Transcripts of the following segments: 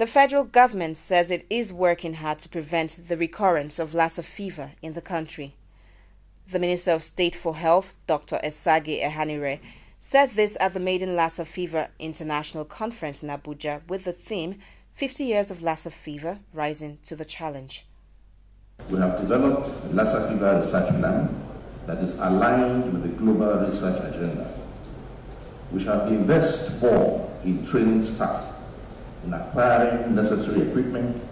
The federal government says it is working hard to prevent the recurrence of Lassa fever in the country. The Minister of State for Health, Dr. Esage Ehanire, said this at the Maiden Lassa Fever International Conference in Abuja with the theme 50 Years of Lassa Fever Rising to the Challenge. We have developed a Lassa fever research plan that is aligned with the global research agenda. We shall invest more in training staff, in acquiring necessary equipment,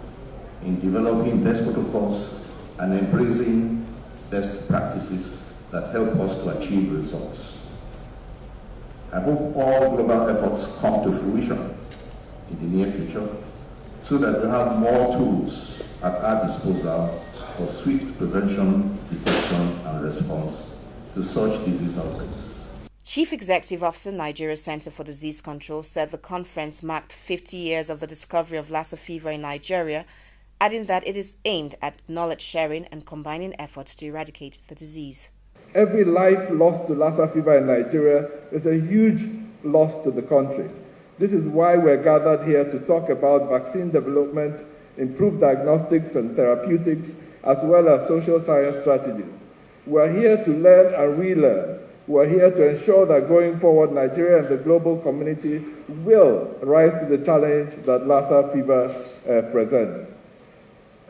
in developing best protocols, and embracing best practices that help us to achieve results. I hope all global efforts come to fruition in the near future so that we have more tools at our disposal for swift prevention, detection, and response to such disease outbreaks. Chief Executive Officer, Nigeria Center for Disease Control, said the conference marked 50 years of the discovery of Lassa fever in Nigeria, adding that it is aimed at knowledge sharing and combining efforts to eradicate the disease. Every life lost to Lassa fever in Nigeria is a huge loss to the country. This is why we're gathered here to talk about vaccine development, improved diagnostics and therapeutics, as well as social science strategies. We're here to learn and relearn. We're here to ensure that going forward, Nigeria and the global community will rise to the challenge that Lassa fever presents.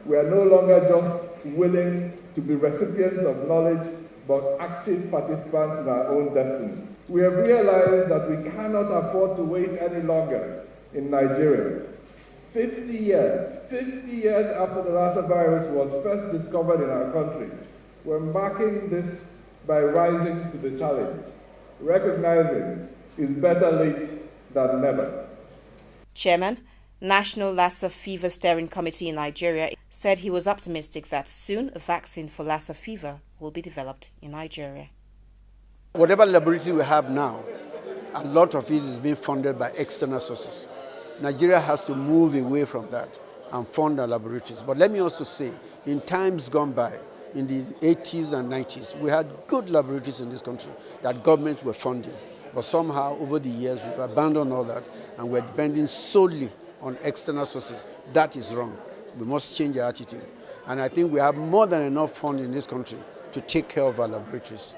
We are no longer just willing to be recipients of knowledge, but active participants in our own destiny. We have realized that we cannot afford to wait any longer in Nigeria. 50 years after the Lassa virus was first discovered in our country, we're marking this by rising to the challenge, recognizing it's better late than never. Chairman, National Lassa Fever Steering Committee in Nigeria, said he was optimistic that soon a vaccine for Lassa fever will be developed in Nigeria. Whatever laboratory we have now, a lot of it is being funded by external sources. Nigeria has to move away from that and fund our laboratories. But let me also say, in times gone by, in the 80s and 90s, we had good laboratories in this country that governments were funding. But somehow, over the years, we've abandoned all that and we're depending solely on external sources. That is wrong. We must change our attitude. And I think we have more than enough funds in this country to take care of our laboratories.